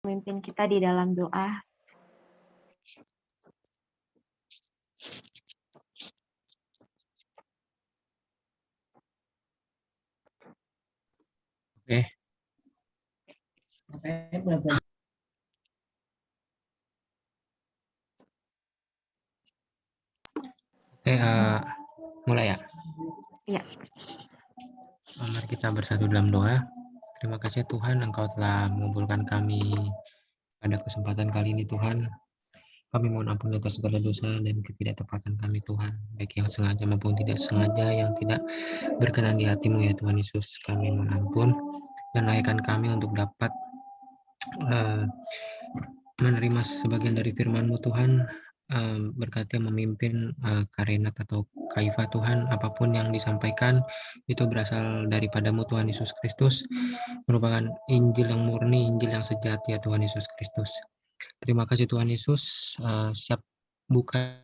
memimpin kita di dalam doa. Oke. Oke, mulai ya. Iya. Mari kita bersatu dalam doa. Terima kasih Tuhan, Engkau telah mengumpulkan kami pada kesempatan kali ini Tuhan. Kami mohon ampun atas segala dosa dan ketidaktepatan kami Tuhan, baik yang sengaja maupun tidak sengaja, yang tidak berkenan di hati-Mu ya Tuhan Yesus. Kami mohon ampun dan layakkan kami untuk dapat menerima sebagian dari firman-Mu Tuhan, berkati yang memimpin Karenat atau Kaifa Tuhan, apapun yang disampaikan itu berasal daripadamu Tuhan Yesus Kristus, merupakan Injil yang murni, Injil yang sejati ya Tuhan Yesus Kristus. Terima kasih Tuhan Yesus, siap buka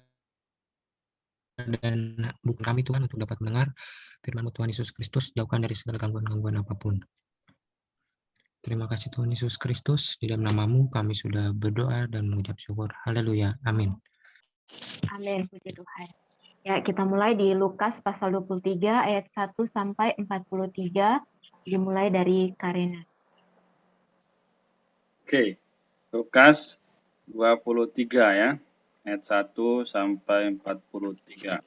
dan buka kami Tuhan untuk dapat mendengar firman-Mu Tuhan Yesus Kristus, jauhkan dari segala gangguan-gangguan apapun. Terima kasih Tuhan Yesus Kristus, di dalam nama-Mu kami sudah berdoa dan mengucap syukur. Haleluya, amin. Amin, puji Tuhan. Ya, kita mulai di Lukas pasal 23 ayat 1 sampai 43, dimulai dari Karena. Oke, Lukas 23 ya, ayat 1 sampai 43.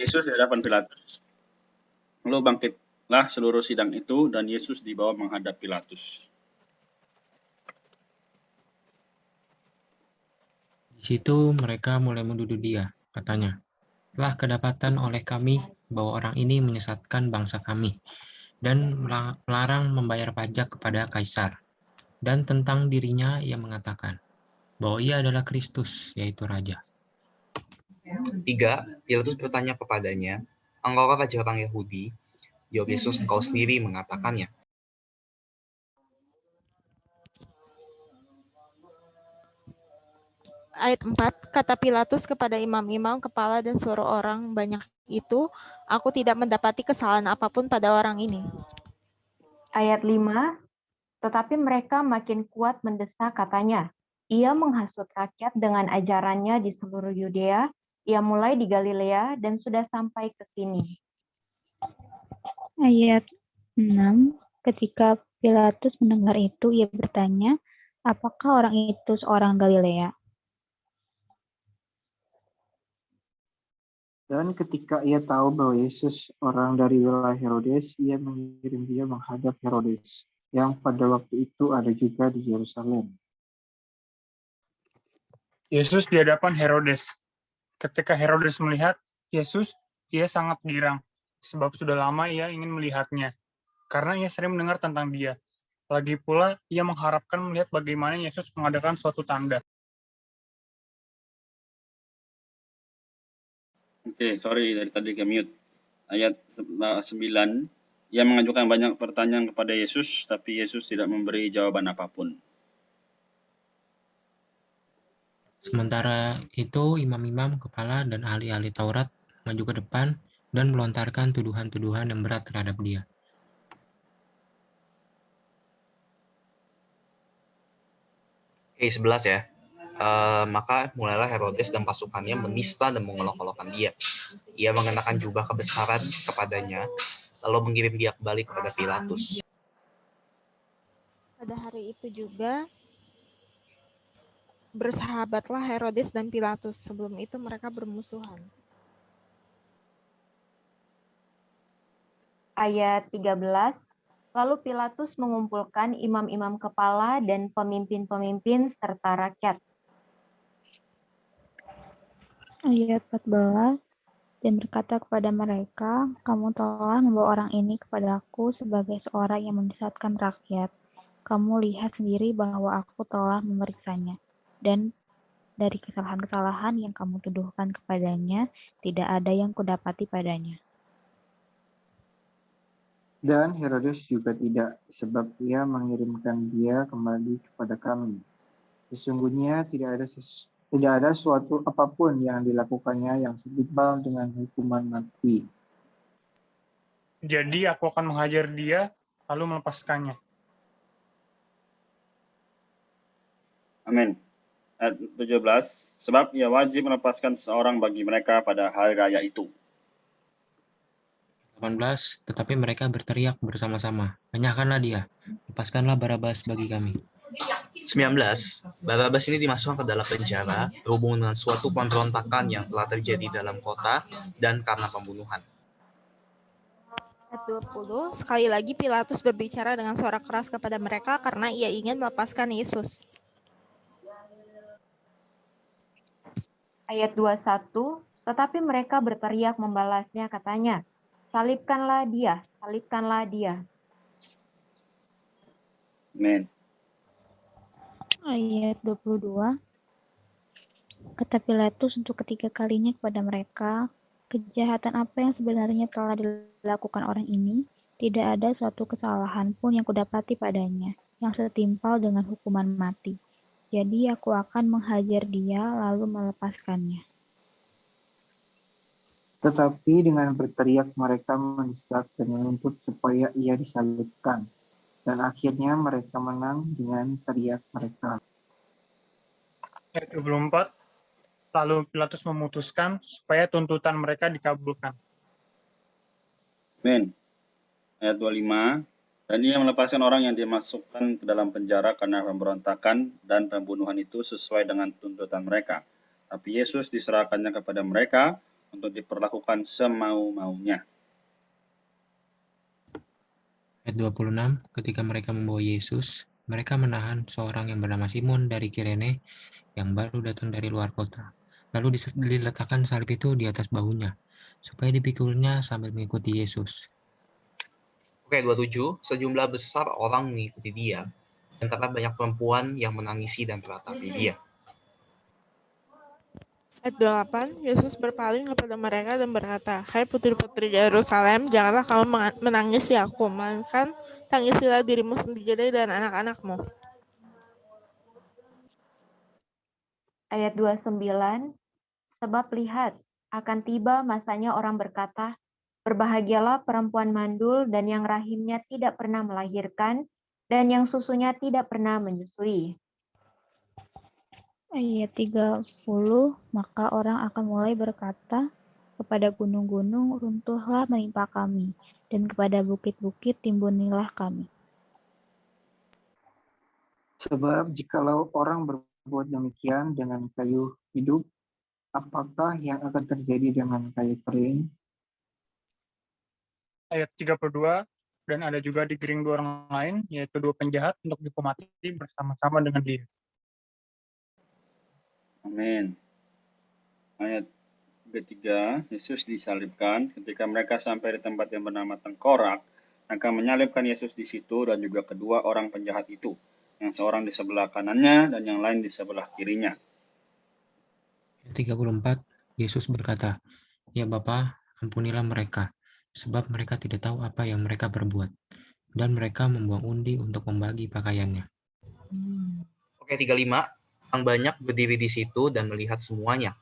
Yesus di hadapan Pilatus. Lalu bangkitlah seluruh sidang itu dan Yesus dibawa menghadap Pilatus. Di situ mereka mulai menuduh dia, katanya, telah kedapatan oleh kami bahwa orang ini menyesatkan bangsa kami dan melarang membayar pajak kepada Kaisar. Dan tentang dirinya ia mengatakan bahwa ia adalah Kristus, yaitu Raja. 3. Pilatus bertanya kepadanya, engkaukah raja orang Yahudi? Jawab Yesus, engkau sendiri mengatakannya. Ayat 4, kata Pilatus kepada imam-imam, kepala dan seluruh orang banyak itu, aku tidak mendapati kesalahan apapun pada orang ini. Ayat 5, tetapi mereka makin kuat mendesak katanya, ia menghasut rakyat dengan ajarannya di seluruh Yudea, ia mulai di Galilea dan sudah sampai ke sini. Ayat 6, ketika Pilatus mendengar itu, ia bertanya, apakah orang itu seorang Galilea? Dan ketika ia tahu bahwa Yesus orang dari wilayah Herodes, ia mengirim dia menghadap Herodes, yang pada waktu itu ada juga di Yerusalem. Yesus di hadapan Herodes. Ketika Herodes melihat Yesus, ia sangat girang, sebab sudah lama ia ingin melihatnya, karena ia sering mendengar tentang dia. Lagi pula, ia mengharapkan melihat bagaimana Yesus mengadakan suatu tanda. Oke, sorry dari tadi ke mute. Ayat 9, ia mengajukan banyak pertanyaan kepada Yesus, tapi Yesus tidak memberi jawaban apapun. Sementara itu imam-imam, kepala, dan ahli-ahli Taurat maju ke depan dan melontarkan tuduhan-tuduhan yang berat terhadap dia. Oke, 11 ya. Maka mulailah Herodes dan pasukannya menista dan mengolok-olokkan dia. Ia mengenakan jubah kebesaran kepadanya, lalu mengirim dia kembali kepada Pilatus. Pada hari itu juga bersahabatlah Herodes dan Pilatus. Sebelum itu mereka bermusuhan. Ayat 13, lalu Pilatus mengumpulkan imam-imam kepala dan pemimpin-pemimpin serta rakyat. Ayat 14, dan berkata kepada mereka, kamu telah membawa orang ini kepadaku sebagai seorang yang menyesatkan rakyat. Kamu lihat sendiri bahwa aku telah memeriksanya, dan dari kesalahan-kesalahan yang kamu tuduhkan kepadanya, tidak ada yang kudapati padanya. Dan Herodes juga tidak, sebab ia mengirimkan dia kembali kepada kami. Sesungguhnya tidak ada suatu apapun yang dilakukannya yang setimpal dengan hukuman mati. Jadi aku akan menghajar dia, lalu melepaskannya. Amin. Ayat 17, sebab ia wajib melepaskan seorang bagi mereka pada hari raya itu. 18, tetapi mereka berteriak bersama-sama, "Penyahkanlah dia, lepaskanlah Barabas bagi kami." 19. Barabas ini dimasukkan ke dalam penjara berhubungan dengan suatu pemberontakan yang telah terjadi dalam kota dan karena pembunuhan. Ayat 20, sekali lagi Pilatus berbicara dengan suara keras kepada mereka karena ia ingin melepaskan Yesus. Ayat 21, tetapi mereka berteriak membalasnya katanya, "Salibkanlah dia, salibkanlah dia." Amin. Ayat 22, kata Pilatus untuk ketiga kalinya kepada mereka, kejahatan apa yang sebenarnya telah dilakukan orang ini? Tidak ada suatu kesalahan pun yang kudapati padanya, yang setimpal dengan hukuman mati. Jadi aku akan menghajar dia lalu melepaskannya. Tetapi dengan berteriak mereka mendesak dan menuntut supaya ia disalibkan. Dan akhirnya mereka menang dengan teriak mereka. Ayat 24, lalu Pilatus memutuskan supaya tuntutan mereka dikabulkan. Amin. Ayat 25, dan ia melepaskan orang yang dimasukkan ke dalam penjara karena pemberontakan dan pembunuhan itu sesuai dengan tuntutan mereka. Tapi Yesus diserahkannya kepada mereka untuk diperlakukan semau-maunya. Ayat 26, ketika mereka membawa Yesus, mereka menahan seorang yang bernama Simon dari Kirene yang baru datang dari luar kota. Lalu diletakkan salib itu di atas bahunya, supaya dipikulnya sambil mengikuti Yesus. Oke, 27. Sejumlah besar orang mengikuti dia, dan terdapat banyak perempuan yang menangisi dan meratapi dia. Ayat 8, Yesus berpaling kepada mereka dan berkata, "Hai putri-putri Yerusalem, janganlah kamu menangisi aku, melainkan tangisilah dirimu sendiri dan anak-anakmu." Ayat 29, sebab lihat, akan tiba masanya orang berkata, "Berbahagialah perempuan mandul dan yang rahimnya tidak pernah melahirkan, dan yang susunya tidak pernah menyusui." Ayat 30, maka orang akan mulai berkata kepada gunung-gunung, runtuhlah menimpa kami, dan kepada bukit-bukit timbunilah kami. Sebab jikalau orang berbuat demikian dengan kayu hidup, apakah yang akan terjadi dengan kayu kering? Ayat 32, dan ada juga digiring dua orang lain, yaitu dua penjahat untuk dihukum mati bersama-sama dengan dia. Amin. Ayat 3, Yesus disalibkan. Ketika mereka sampai di tempat yang bernama Tengkorak, mereka menyalibkan Yesus di situ dan juga kedua orang penjahat itu, yang seorang di sebelah kanannya dan yang lain di sebelah kirinya. 34, Yesus berkata, "Ya Bapa, ampunilah mereka, sebab mereka tidak tahu apa yang mereka perbuat." Dan mereka membuang undi untuk membagi pakaiannya. Oke, 35. Orang banyak berdiri di situ dan melihat semuanya.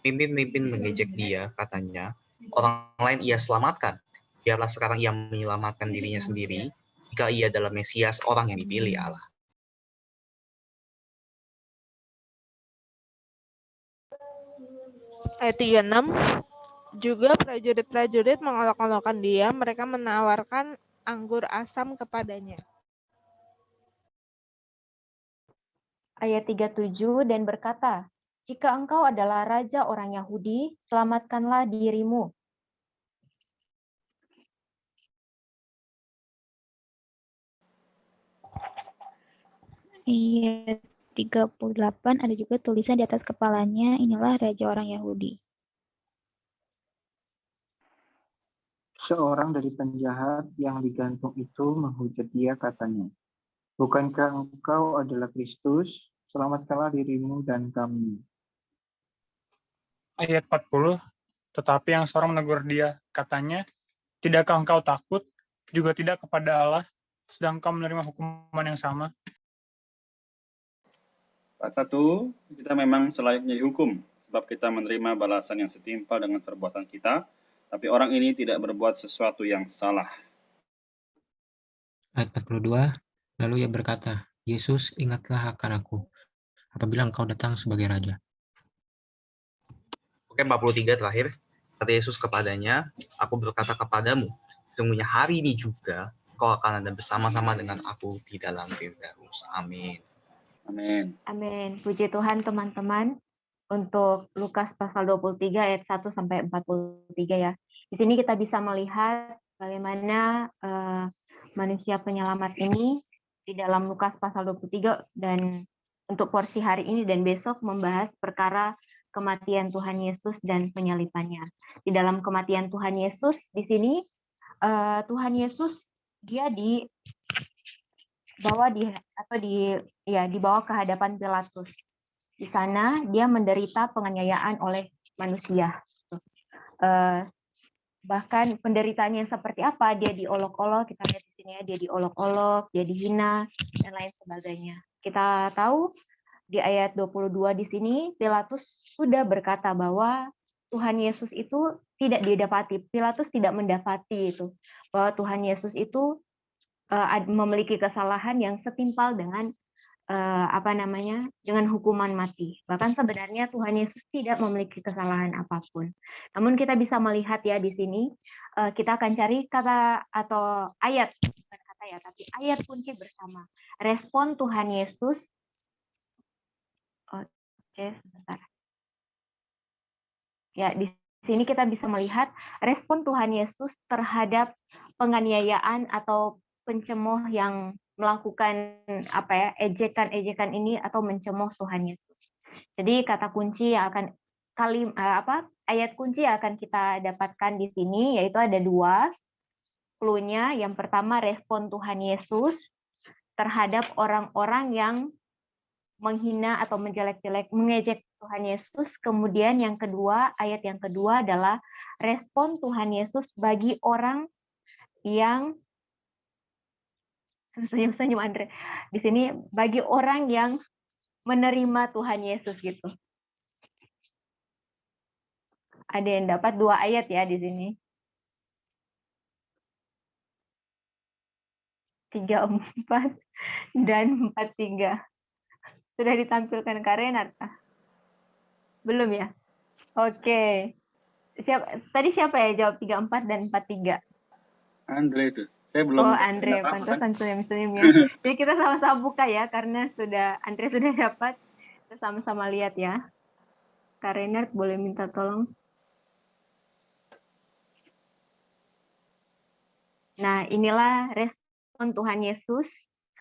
Pimpin-pimpin mengejek dia, katanya, orang lain ia selamatkan. Biarlah sekarang ia menyelamatkan dirinya sendiri, jika ia adalah Mesias, orang yang dipilih Allah. Ayat 36, juga prajurit-prajurit mengolok-olokkan dia, mereka menawarkan anggur asam kepadanya. Ayat 37, dan berkata, "Jika engkau adalah raja orang Yahudi, selamatkanlah dirimu." Ayat 38, ada juga tulisan di atas kepalanya, inilah raja orang Yahudi. Seorang dari penjahat yang digantung itu menghujat dia katanya, "Bukankah engkau adalah Kristus? Selamatkanlah dirimu dan kami." Ayat 40, tetapi yang seorang menegur dia, katanya, "Tidakkah engkau takut, juga tidak kepada Allah, sedang engkau menerima hukuman yang sama?" Kata itu, kita memang selayaknya dihukum, sebab kita menerima balasan yang setimpal dengan perbuatan kita, tapi orang ini tidak berbuat sesuatu yang salah. Ayat 42, lalu ia berkata, "Yesus, ingatlah akan aku apabila Engkau datang sebagai Raja. Oke, 43 terakhir. Kata Yesus kepadanya, aku berkata kepadamu, sesungguhnya hari ini juga kau akan ada bersama-sama dengan aku di dalam Firdaus. Amin. Amin. Amin. Puji Tuhan teman-teman. Untuk Lukas pasal 23 ayat 1 sampai 43 ya. Di sini kita bisa melihat bagaimana manusia penyelamat ini di dalam Lukas pasal 23 dan untuk porsi hari ini dan besok membahas perkara kematian Tuhan Yesus dan penyalipannya. Di dalam kematian Tuhan Yesus di sini Tuhan Yesus dia dibawa ke hadapan Pilatus. Di sana dia menderita penganiayaan oleh manusia. Bahkan penderitaannya seperti apa? Dia diolok-olok, kita lihat di sini ya, dia diolok-olok, dia dihina dan lain sebagainya. Kita tahu di ayat 22 di sini Pilatus sudah berkata bahwa Tuhan Yesus itu tidak didapati. Pilatus tidak mendapati itu bahwa Tuhan Yesus itu memiliki kesalahan yang setimpal dengan dengan hukuman mati. Bahkan sebenarnya Tuhan Yesus tidak memiliki kesalahan apapun. Namun kita bisa melihat ya di sini kita akan cari kata atau ayat, bukan kata ya, tapi ayat kunci bersama. Respon Tuhan Yesus. Oke, sebentar. Ya, di sini kita bisa melihat respon Tuhan Yesus terhadap penganiayaan atau pencemooh yang melakukan ejekan-ejekan ini atau mencemooh Tuhan Yesus. Jadi kata kunci yang akan ayat kunci yang akan kita dapatkan di sini yaitu ada 2 clue-nya. Yang pertama respon Tuhan Yesus terhadap orang-orang yang menghina atau menjelek-jelek, mengejek Tuhan Yesus. Kemudian yang kedua, ayat yang kedua adalah respon Tuhan Yesus bagi orang yang senyum-senyum Andre. Di sini bagi orang yang menerima Tuhan Yesus gitu. Ada yang dapat 2 ayat ya di sini. 34 dan 43. Sudah ditampilkan Kak Renat? Belum ya? Oke. Tadi siapa ya jawab 34 dan 43? Andre itu. Saya belum. Oh, Andre, pantasan senyum-senyum ya. Jadi kita sama-sama buka ya, karena Andre sudah dapat. Kita sama-sama lihat ya. Kak Renat boleh minta tolong. Nah, inilah respon Tuhan Yesus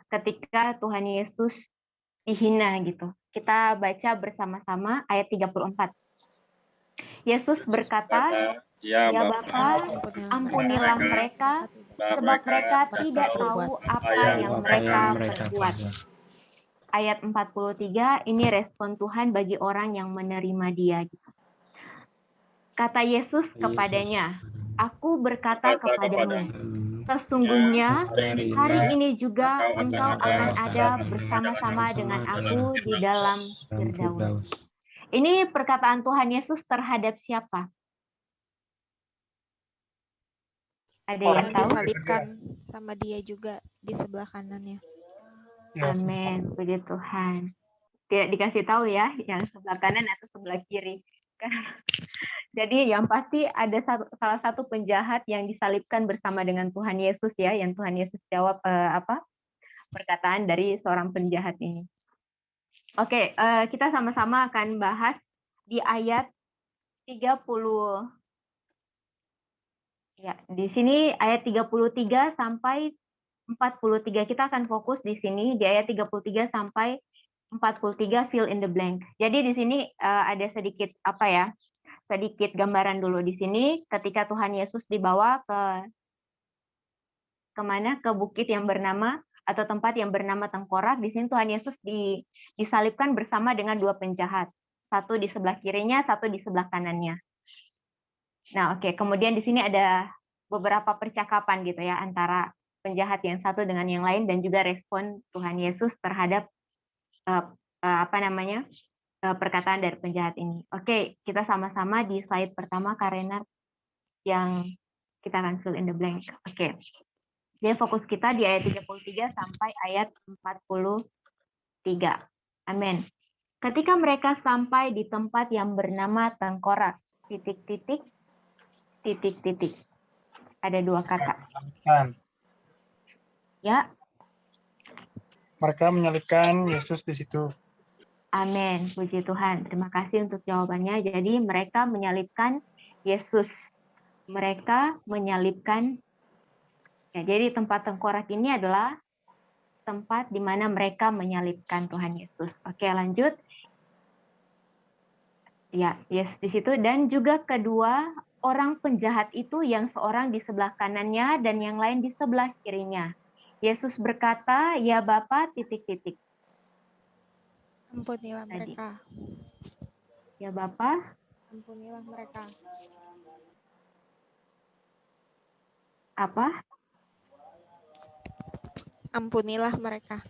ketika Tuhan Yesus dihina gitu. Kita baca bersama-sama ayat 34. Yesus berkata, "Ya Bapa, ampunilah mereka, sebab mereka tidak tahu apa yang mereka perbuat." Ayat 43, ini respon Tuhan bagi orang yang menerima Dia. Kata Yesus kepadanya, "Aku berkata kepadamu, sesungguhnya hari ini juga engkau akan ada bersama-sama dengan aku di dalam Firdaus." Ini perkataan Tuhan Yesus terhadap siapa? Ada yang tahu? Disalibkan sama Dia juga di sebelah kanannya. Amin, puji Tuhan. Tidak dikasih tahu ya, yang sebelah kanan atau sebelah kiri. Jadi yang pasti ada salah satu penjahat yang disalibkan bersama dengan Tuhan Yesus ya, yang Tuhan Yesus jawab perkataan dari seorang penjahat ini. Oke, kita sama-sama akan bahas di ayat 30. Ya, di sini ayat 33 sampai 43. Kita akan fokus di sini di ayat 33 sampai 43, fill in the blank. Jadi di sini ada sedikit sedikit gambaran dulu di sini ketika Tuhan Yesus dibawa kemana? Ke bukit yang bernama atau tempat yang bernama Tengkorak. Di sini Tuhan Yesus disalibkan bersama dengan 2 penjahat. Satu di sebelah kirinya, satu di sebelah kanannya. Nah, oke. Kemudian di sini ada beberapa percakapan gitu ya antara penjahat yang satu dengan yang lain dan juga respon Tuhan Yesus terhadap perkataan dari penjahat ini. Oke, kita sama-sama di slide pertama Kak Renat yang kita akan fill in the blank. Oke. Jadi fokus kita di ayat 33 sampai ayat 43. Amin. Ketika mereka sampai di tempat yang bernama tengkorak, titik-titik, titik-titik. Ada dua kata. Kan. Ya, Mereka menyalibkan Yesus di situ. amin. Puji Tuhan. Terima kasih untuk jawabannya. Jadi mereka menyalibkan Yesus. Mereka menyalibkan. Ya, jadi tempat tengkorak ini adalah tempat di mana mereka menyalibkan Tuhan Yesus. Oke, lanjut. Ya, yes di situ. Dan juga kedua orang penjahat itu, yang seorang di sebelah kanannya dan yang lain di sebelah kirinya. Yesus berkata, "Ya Bapa, titik-titik." Ampunilah Tadi. mereka. Ya Bapa, Ampunilah mereka. apa? Ampunilah mereka.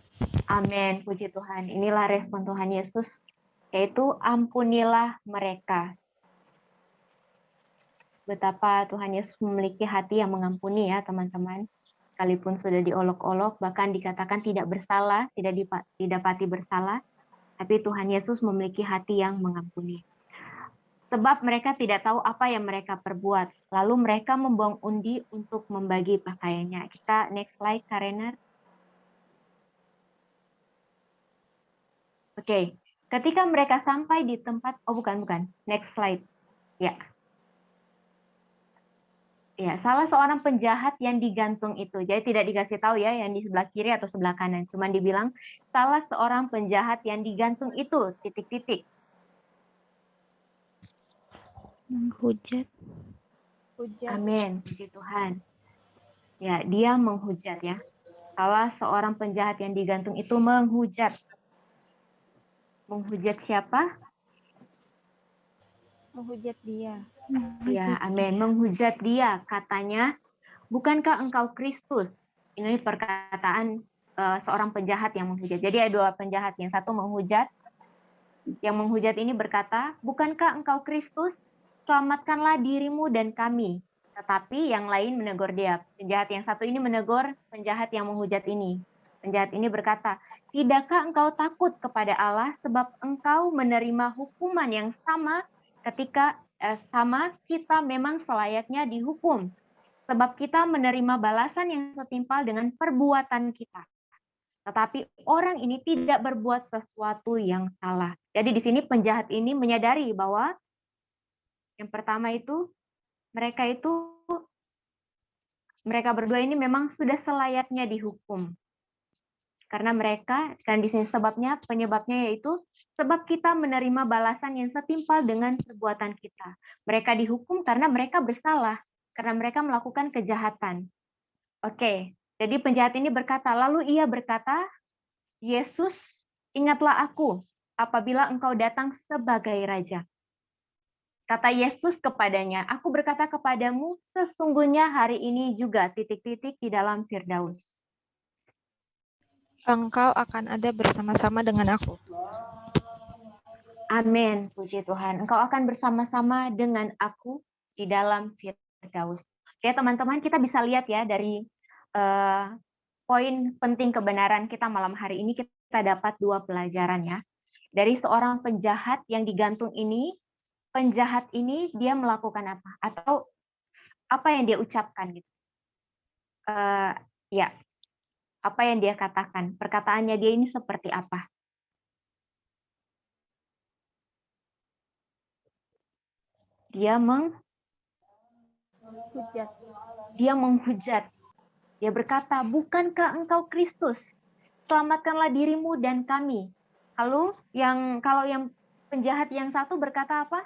Amin, puji Tuhan. Inilah respon Tuhan Yesus, yaitu ampunilah mereka. Betapa Tuhan Yesus memiliki hati yang mengampuni ya teman-teman. Sekalipun sudah diolok-olok, bahkan dikatakan tidak bersalah, tidak didapati bersalah, tapi Tuhan Yesus memiliki hati yang mengampuni. Sebab mereka tidak tahu apa yang mereka perbuat. Lalu mereka membuang undi untuk membagi pakaiannya. Kita next slide, Karenar. Oke, ketika mereka sampai di tempat, bukan, next slide. Ya. Ya, salah seorang penjahat yang digantung itu. Jadi tidak dikasih tahu ya yang di sebelah kiri atau sebelah kanan. Cuman dibilang salah seorang penjahat yang digantung itu, titik-titik. Menghujat. Amin, puji Tuhan. Ya, dia menghujat ya. Salah seorang penjahat yang digantung itu menghujat. Menghujat siapa? Menghujat dia. Ya, amin. Menghujat dia, katanya, "Bukankah engkau Kristus?" Ini perkataan seorang penjahat yang menghujat. Jadi ada dua penjahat. Yang satu menghujat. Yang menghujat ini berkata, "Bukankah engkau Kristus? Selamatkanlah dirimu dan kami." Tetapi yang lain menegur dia. Penjahat yang satu ini menegur penjahat yang menghujat ini. Penjahat ini berkata, "Tidakkah engkau takut kepada Allah sebab engkau menerima hukuman yang sama ketika kita memang selayaknya dihukum. Sebab kita menerima balasan yang setimpal dengan perbuatan kita. Tetapi orang ini tidak berbuat sesuatu yang salah." Jadi di sini penjahat ini menyadari bahwa yang pertama itu mereka berdua ini memang sudah selayaknya dihukum. Karena dan di sini penyebabnya yaitu sebab kita menerima balasan yang setimpal dengan perbuatan kita. Mereka dihukum karena mereka bersalah, karena mereka melakukan kejahatan. Oke, jadi penjahat ini berkata, lalu ia berkata, "Yesus, ingatlah aku apabila engkau datang sebagai raja." Kata Yesus kepadanya, "Aku berkata kepadamu, sesungguhnya hari ini juga titik-titik di dalam Firdaus." Engkau akan ada bersama-sama dengan aku. Amin, puji Tuhan. Engkau akan bersama-sama dengan aku di dalam Firdaus. Oke, teman-teman, kita bisa lihat ya dari poin penting kebenaran kita malam hari ini, kita dapat dua pelajaran ya. Dari seorang penjahat yang digantung ini, penjahat ini dia melakukan apa? Atau apa yang dia ucapkan gitu? Ya, apa yang dia katakan? Perkataannya dia ini seperti apa? Dia menghujat. Dia berkata, "Bukankah engkau Kristus? Selamatkanlah dirimu dan kami." Lalu kalau yang penjahat yang satu berkata apa?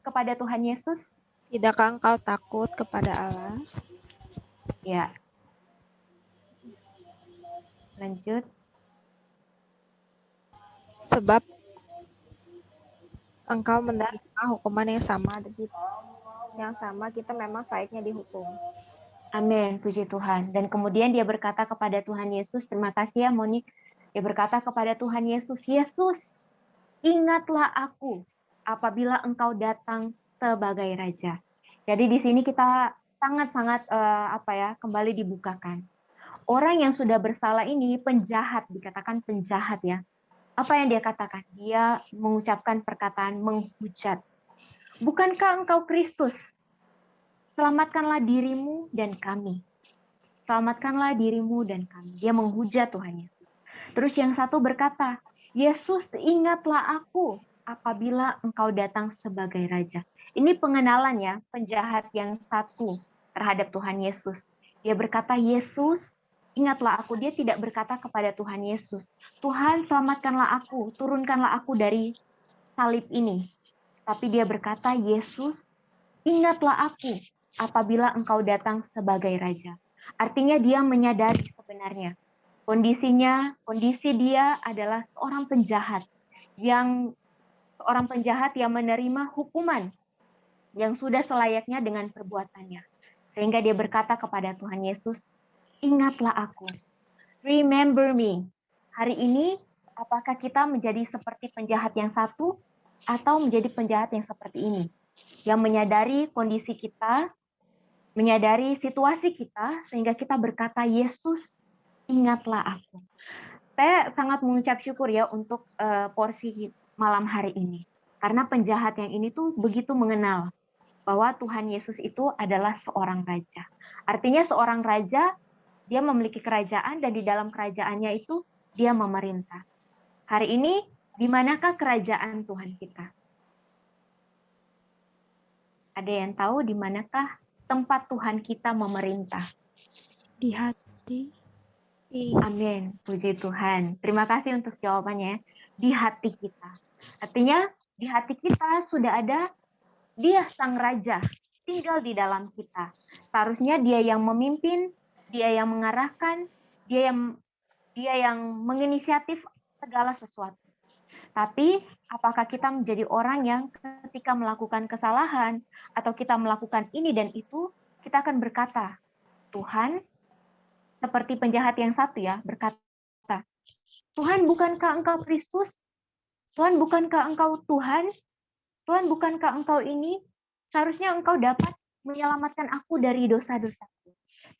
Kepada Tuhan Yesus? Tidakkah engkau takut kepada Allah? Ya. Lanjut. Sebab engkau menerima hukuman yang sama kita memang selayaknya dihukum. Amin, puji Tuhan. Dan kemudian dia berkata kepada Tuhan Yesus, terima kasih ya Monik. Dia berkata kepada Tuhan Yesus, "Yesus, ingatlah aku apabila engkau datang sebagai raja." Jadi di sini kita sangat-sangat kembali dibukakan. Orang yang sudah bersalah ini penjahat, dikatakan penjahat ya. Apa yang dia katakan? Dia mengucapkan perkataan menghujat. Bukankah engkau Kristus? Selamatkanlah dirimu dan kami. Selamatkanlah dirimu dan kami. Dia menghujat Tuhan Yesus. Terus yang satu berkata, Yesus, ingatlah aku apabila engkau datang sebagai Raja. Ini pengenalan ya, penjahat yang satu terhadap Tuhan Yesus. Dia berkata, Yesus, ingatlah aku. Dia tidak berkata kepada Tuhan Yesus, Tuhan selamatkanlah aku, turunkanlah aku dari salib ini. Tapi dia berkata, Yesus, ingatlah aku apabila engkau datang sebagai Raja. Artinya dia menyadari sebenarnya kondisi dia adalah seorang penjahat yang menerima hukuman yang sudah selayaknya dengan perbuatannya. Sehingga dia berkata kepada Tuhan Yesus, ingatlah aku. Remember me. Hari ini, apakah kita menjadi seperti penjahat yang satu atau menjadi penjahat yang seperti ini? Yang menyadari kondisi kita, menyadari situasi kita, sehingga kita berkata, Yesus, ingatlah aku. Saya sangat mengucap syukur ya untuk porsi malam hari ini. Karena penjahat yang ini tuh begitu mengenal bahwa Tuhan Yesus itu adalah seorang raja. Artinya seorang raja, dia memiliki kerajaan dan di dalam kerajaannya itu dia memerintah. Hari ini, di manakah kerajaan Tuhan kita? Ada yang tahu di manakah tempat Tuhan kita memerintah? Di hati. Amin, puji Tuhan. Terima kasih untuk jawabannya. Di hati kita. Artinya di hati kita sudah ada Dia Sang Raja, tinggal di dalam kita. Seharusnya Dia yang memimpin, Dia yang mengarahkan, Dia yang menginisiatif segala sesuatu. Tapi apakah kita menjadi orang yang ketika melakukan kesalahan atau kita melakukan ini dan itu, kita akan berkata, Tuhan, seperti penjahat yang satu ya, berkata, Tuhan, bukankah engkau Kristus? Tuhan, bukankah engkau Tuhan? Tuhan, bukankah engkau ini? Seharusnya engkau dapat menyelamatkan aku dari dosa-dosaku.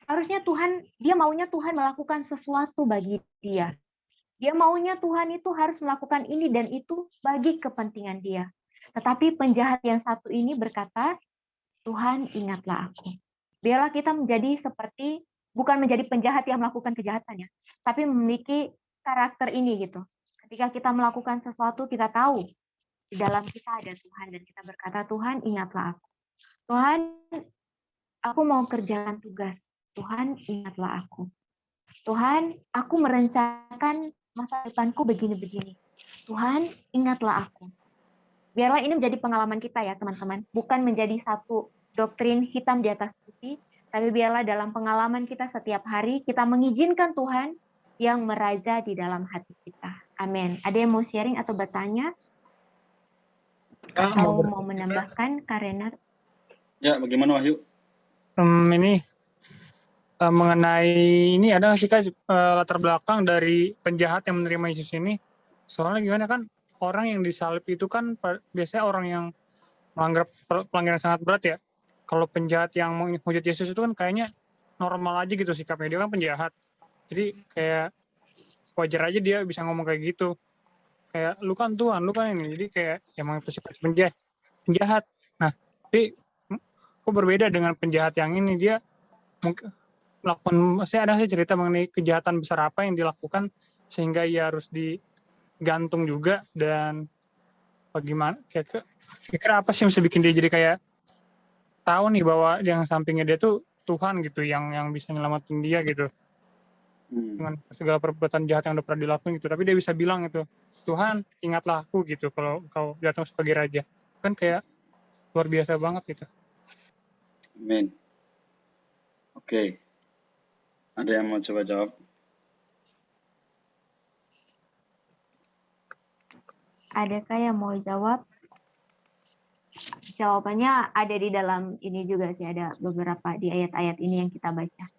Seharusnya Tuhan, dia maunya Tuhan melakukan sesuatu bagi dia. Dia maunya Tuhan itu harus melakukan ini dan itu bagi kepentingan dia. Tetapi penjahat yang satu ini berkata, Tuhan, ingatlah aku. Biarlah kita menjadi seperti, bukan menjadi penjahat yang melakukan kejahatannya, tapi memiliki karakter ini gitu. Ketika kita melakukan sesuatu, kita tahu di dalam kita ada Tuhan dan kita berkata, Tuhan, ingatlah aku. Tuhan, aku mau kerjakan tugas. Tuhan, ingatlah aku. Tuhan, aku merencanakan masa depanku begini-begini. Tuhan, ingatlah aku. Biarlah ini menjadi pengalaman kita ya teman-teman. Bukan menjadi satu doktrin hitam di atas putih, tapi biarlah dalam pengalaman kita setiap hari, kita mengizinkan Tuhan yang meraja di dalam hati kita. Amin. Ada yang mau sharing atau bertanya? Atau mau menambahkan, Kak Renat? Ya, bagaimana Wahyu? Ini mengenai ini ada nggak sih Kak latar belakang dari penjahat yang menerima Yesus ini? Soalnya gimana kan orang yang disalib itu kan biasanya orang yang melanggar pelanggaran sangat berat ya. Kalau penjahat yang menghujat Yesus itu kan kayaknya normal aja gitu sikapnya. Dia kan penjahat. Jadi kayak wajar aja dia bisa ngomong kayak gitu. Kayak lu kan Tuhan, lu kan ini. Jadi kayak emang itu sifat penjahat. Nah, tapi kok berbeda dengan penjahat yang ini, dia mungkin melakukan, saya ada sih cerita mengenai kejahatan besar apa yang dilakukan sehingga ia harus digantung juga, dan bagaimana kira-kira apa sih yang bisa bikin dia jadi kayak tahu nih bahwa yang sampingnya dia tuh Tuhan gitu yang bisa nyelamatin dia gitu dengan segala perbuatan jahat yang udah pernah dilakukan gitu, tapi dia bisa bilang itu, Tuhan ingatlah aku gitu kalau kau datang sebagai raja. Kan kayak luar biasa banget gitu. Amin. Oke. Ada yang mau coba jawab? Adakah yang mau jawab? Jawabannya ada di dalam ini juga sih, ada beberapa di ayat-ayat ini yang kita baca.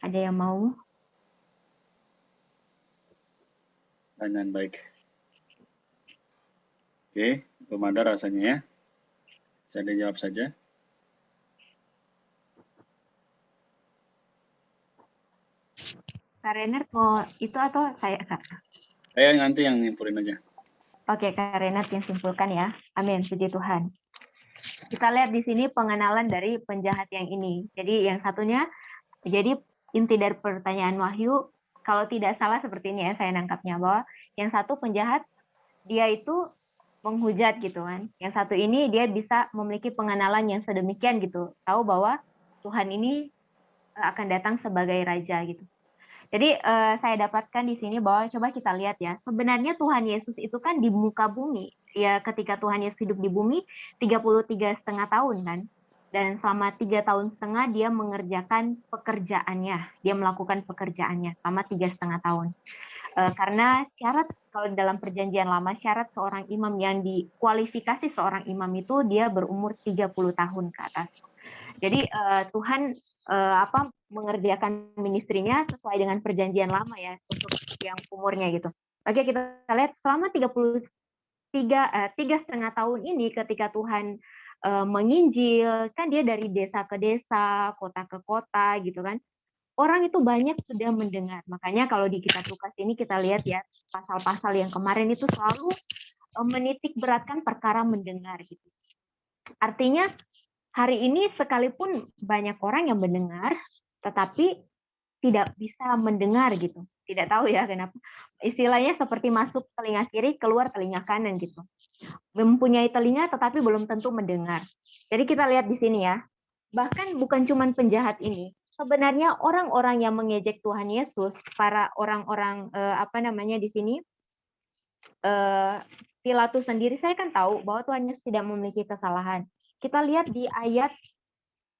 Ada yang mau? Dengan baik. Oke, belum ada rasanya ya. Bisa dijawab saja. Kak Renner mau itu atau saya Kak? Saya nanti yang nyimpulin aja. Oke, Kak Renat yang simpulkan ya. Amin, puji Tuhan. Kita lihat di sini pengenalan dari penjahat yang ini. Jadi yang satunya, jadi inti dari pertanyaan Wahyu, kalau tidak salah seperti ini ya, saya nangkapnya bahwa yang satu penjahat, dia itu menghujat gitu kan. Yang satu ini dia bisa memiliki pengenalan yang sedemikian gitu. Tahu bahwa Tuhan ini akan datang sebagai raja gitu. Jadi saya dapatkan di sini bahwa coba kita lihat ya, sebenarnya Tuhan Yesus itu kan di muka bumi. Ya ketika Tuhan Yesus hidup di bumi 33,5 tahun kan. Dan selama 3,5 tahun dia mengerjakan pekerjaannya. Dia melakukan pekerjaannya selama 3,5 tahun. Karena syarat kalau dalam perjanjian lama, syarat seorang imam yang dikualifikasi seorang imam itu dia berumur 30 tahun ke atas. Jadi Tuhan mengerjakan ministrinya sesuai dengan perjanjian lama ya untuk yang umurnya gitu. Oke, kita lihat selama 3,5 tahun ini ketika Tuhan menginjil, kan dia dari desa ke desa, kota ke kota gitu kan. Orang itu banyak sudah mendengar. Makanya kalau di kitab Lukas ini kita lihat ya, pasal-pasal yang kemarin itu selalu menitik beratkan perkara mendengar gitu. Artinya hari ini sekalipun banyak orang yang mendengar, tetapi tidak bisa mendengar gitu. Tidak tahu ya kenapa. Istilahnya seperti masuk telinga kiri, keluar telinga kanan gitu. Mempunyai telinga tetapi belum tentu mendengar. Jadi kita lihat di sini ya. Bahkan bukan cuma penjahat ini. Sebenarnya orang-orang yang mengejek Tuhan Yesus, para orang-orang di sini, Pilatus sendiri, saya kan tahu bahwa Tuhan Yesus tidak memiliki kesalahan. Kita lihat di ayat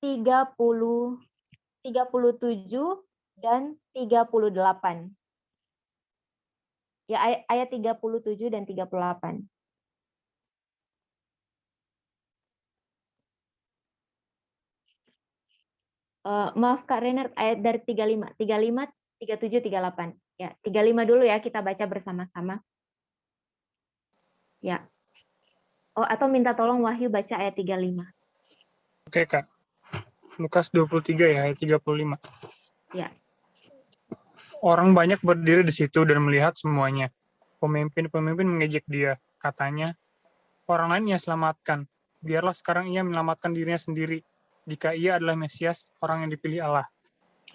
37 dan 38. Ya, ayat 37 dan 38. Maaf Kak Renard, ayat dari 35, 37, 38. Ya, 35 dulu ya, kita baca bersama-sama. Ya. Oh, atau minta tolong Wahyu baca ayat 35. Oke, Kak. Lukas 23 ya, ayat 35. Ya. Orang banyak berdiri di situ dan melihat semuanya. Pemimpin-pemimpin mengejek dia. Katanya, orang lain ia selamatkan. Biarlah sekarang ia menyelamatkan dirinya sendiri. Jika ia adalah Mesias, orang yang dipilih Allah.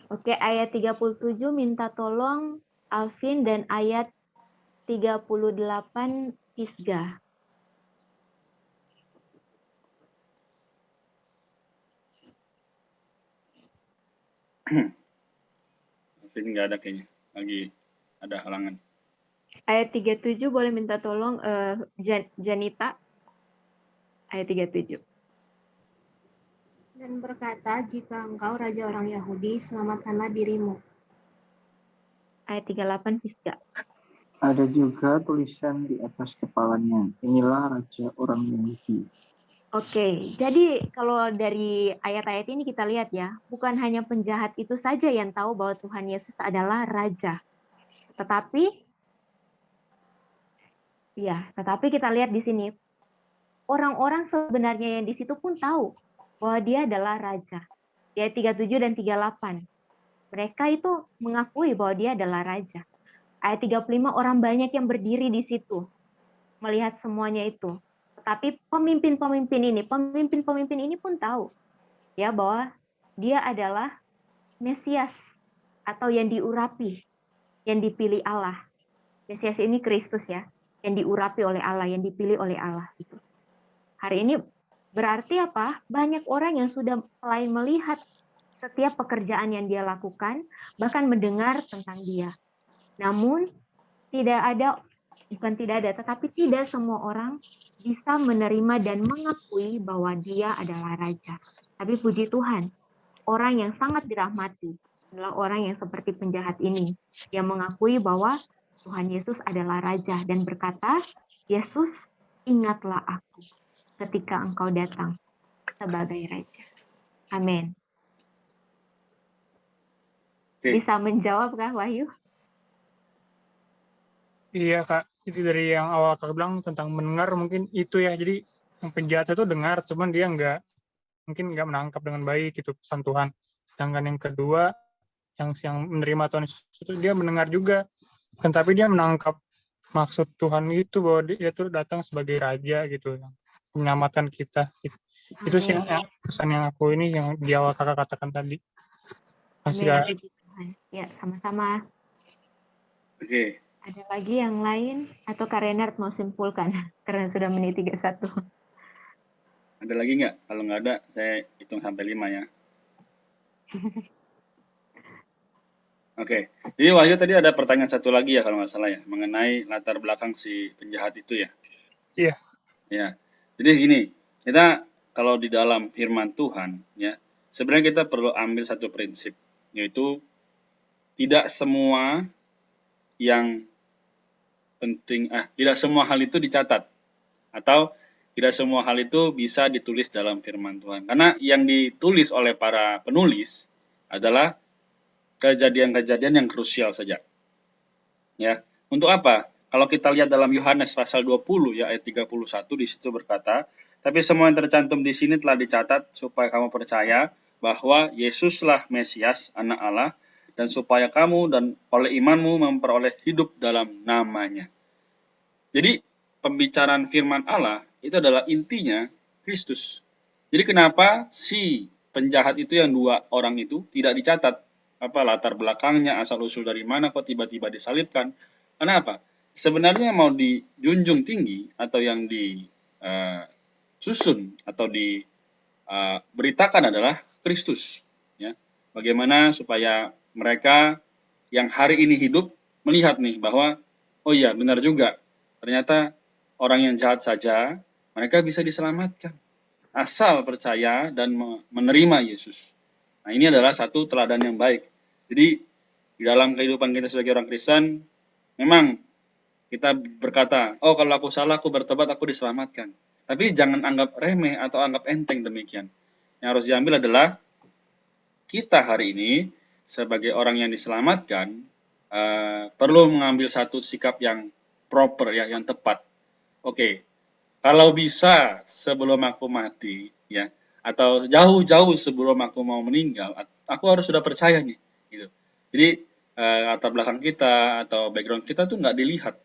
Oke, ayat 37 minta tolong Alvin dan ayat 38 Tisga. Alvin nggak ada kayaknya. Lagi ada halangan. Ayat 37 boleh minta tolong Janita. Ayat 37. Dan berkata, jika engkau raja orang Yahudi, selamatkanlah dirimu. Ayat 38 Tisga. Ada juga tulisan di atas kepalanya, inilah raja orang Yahudi. Oke, jadi kalau dari ayat-ayat ini kita lihat ya, bukan hanya penjahat itu saja yang tahu bahwa Tuhan Yesus adalah raja. Tetapi kita lihat di sini, orang-orang sebenarnya yang di situ pun tahu bahwa dia adalah raja. Di ayat 37 dan 38. Mereka itu mengakui bahwa dia adalah raja. Ayat 35, orang banyak yang berdiri di situ, melihat semuanya itu. Tetapi pemimpin-pemimpin ini pun tahu ya bahwa dia adalah Mesias atau yang diurapi, yang dipilih Allah. Mesias ini Kristus ya, yang diurapi oleh Allah, yang dipilih oleh Allah itu. Hari ini berarti apa? Banyak orang yang sudah selain melihat setiap pekerjaan yang dia lakukan, bahkan mendengar tentang dia. Namun tetapi tidak semua orang bisa menerima dan mengakui bahwa dia adalah raja. Tapi puji Tuhan, orang yang sangat dirahmati adalah orang yang seperti penjahat ini, yang mengakui bahwa Tuhan Yesus adalah raja dan berkata, Yesus, ingatlah aku ketika engkau datang sebagai raja. Amin. Bisa menjawab kah Wahyu? Iya, Kak. Jadi dari yang awal Kak bilang tentang mendengar, mungkin itu ya. Jadi yang penjahat itu dengar, cuman dia mungkin nggak menangkap dengan baik itu pesan Tuhan. Sedangkan yang kedua, yang menerima Tuhan Yesus itu dia mendengar juga, kan tapi dia menangkap maksud Tuhan itu bahwa dia tuh datang sebagai raja gitu, yang menyelamatkan kita. Itu sih Amin. pesan yang aku ini yang di awal kakak katakan tadi. Masih Amin. ada. Puji Tuhan. Ya, sama-sama. Oke. Ada lagi yang lain atau Kak Renard mau simpulkan karena sudah menit 31. Ada lagi nggak? Kalau nggak ada, saya hitung sampai 5 ya. Oke, jadi Wahyu tadi ada pertanyaan satu lagi ya kalau nggak salah ya, mengenai latar belakang si penjahat itu ya. Iya. Ya, jadi gini, kita kalau di dalam firman Tuhan ya, sebenarnya kita perlu ambil satu prinsip, yaitu tidak semua yang penting, tidak semua hal itu dicatat, atau tidak semua hal itu bisa ditulis dalam firman Tuhan. Karena yang ditulis oleh para penulis adalah kejadian-kejadian yang krusial saja. Ya, untuk apa? Kalau kita lihat dalam Yohanes pasal 20 ya ayat 31 di situ berkata, tapi semua yang tercantum di sini telah dicatat supaya kamu percaya bahwa Yesuslah Mesias, Anak Allah, dan supaya kamu dan oleh imanmu memperoleh hidup dalam namanya. Jadi pembicaraan firman Allah itu adalah intinya Kristus. Jadi kenapa si penjahat itu yang dua orang itu tidak dicatat latar belakangnya, asal usul dari mana kok tiba-tiba disalibkan? Karena apa? Sebenarnya mau dijunjung tinggi atau yang disusun atau diberitakan adalah Kristus. Ya, bagaimana supaya mereka yang hari ini hidup melihat nih bahwa oh iya benar juga, ternyata orang yang jahat saja mereka bisa diselamatkan asal percaya dan menerima Yesus. Nah, ini adalah satu teladan yang baik. Jadi di dalam kehidupan kita sebagai orang Kristen, memang kita berkata, oh kalau aku salah, aku bertobat, aku diselamatkan. Tapi jangan anggap remeh atau anggap enteng demikian. Yang harus diambil adalah kita hari ini sebagai orang yang diselamatkan perlu mengambil satu sikap yang proper ya, yang tepat. Oke, kalau bisa sebelum aku mati ya, atau jauh-jauh sebelum aku mau meninggal, aku harus sudah percaya nih, gitu. Jadi latar belakang kita atau background kita tuh nggak dilihat,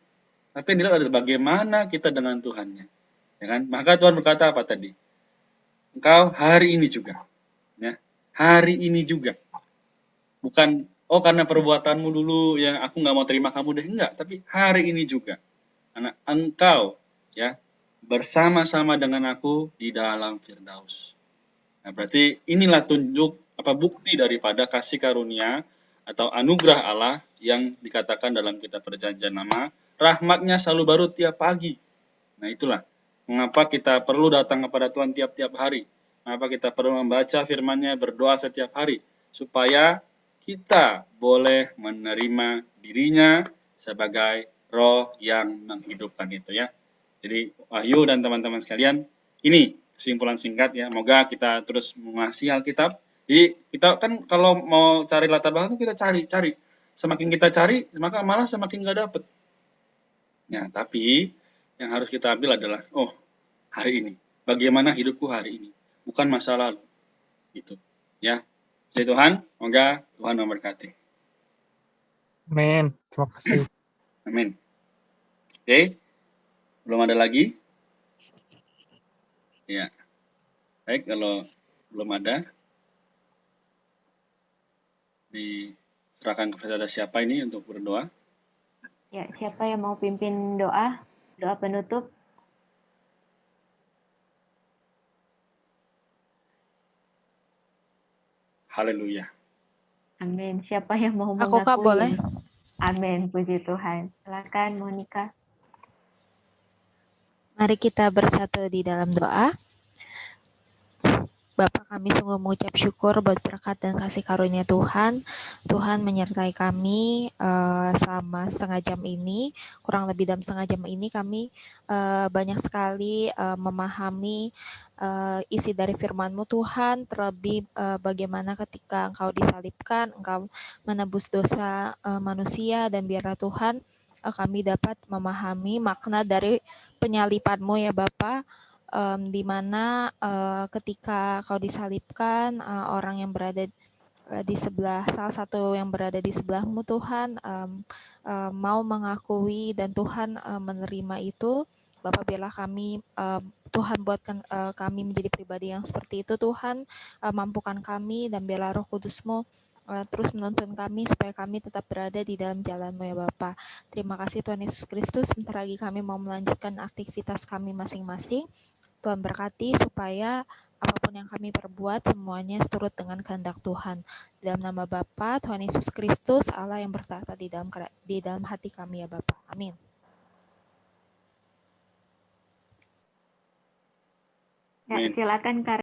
tapi yang dilihat adalah bagaimana kita dengan Tuhannya, ya kan? Maka Tuhan berkata apa tadi? Engkau hari ini juga, ya, hari ini juga, bukan oh karena perbuatanmu dulu ya aku nggak mau terima kamu deh, enggak, tapi hari ini juga, anak engkau ya bersama-sama dengan aku di dalam Firdaus. Nah, berarti inilah bukti daripada kasih karunia atau anugerah Allah yang dikatakan dalam kitab Perjanjian Lama, rahmatnya selalu baru tiap pagi. Nah, itulah mengapa kita perlu datang kepada Tuhan tiap-tiap hari. Mengapa kita perlu membaca firman-Nya, berdoa setiap hari supaya kita boleh menerima dirinya sebagai roh yang menghidupkan itu ya. Jadi Wahyu dan teman-teman sekalian, ini kesimpulan singkat ya. Moga kita terus mengasihi Alkitab. Jadi kita kan kalau mau cari latar belakang kita cari. Semakin kita cari, maka malah semakin nggak dapet. Ya, tapi yang harus kita ambil adalah, oh hari ini, bagaimana hidupku hari ini, bukan masa lalu. Gitu. Ya, jadi Tuhan, moga Tuhan memberkati. Amin. Terima kasih. Amin. Oke. Belum ada lagi? Ya. Baik, kalau belum ada, diserahkan kepada siapa ini untuk berdoa? Ya, siapa yang mau pimpin doa? Doa penutup? Haleluya. Amin. Siapa yang mau Aku, Kak, mengakui? boleh? Amin. Puji Tuhan. Silakan Monica. Mari kita bersatu di dalam doa. Bapa, kami sungguh mengucap syukur buat berkat dan kasih karunia Tuhan. Tuhan menyertai kami selama setengah jam ini, kurang lebih dalam setengah jam ini kami banyak sekali memahami isi dari firman-Mu Tuhan, terlebih bagaimana ketika Engkau disalibkan, Engkau menebus dosa manusia, dan biarlah Tuhan kami dapat memahami makna dari penyalipan-Mu ya Bapa. Di mana ketika Kau disalibkan, orang yang berada di sebelah, salah satu yang berada di sebelah-Mu Tuhan mau mengakui dan Tuhan menerima itu. Bapak biarlah kami, Tuhan buatkan kami menjadi pribadi yang seperti itu Tuhan, mampukan kami dan biarlah Roh Kudus-Mu terus menuntun kami supaya kami tetap berada di dalam jalan-Mu ya Bapa. Terima kasih Tuhan Yesus Kristus, sebentar lagi kami mau melanjutkan aktivitas kami masing-masing. Tuhan berkati supaya apapun yang kami perbuat semuanya seturut dengan kehendak Tuhan. Dalam nama Bapa, Tuhan Yesus Kristus, Allah yang bertahta di dalam hati kami ya Bapa. Amin. Ya, Amin. silakan Kak.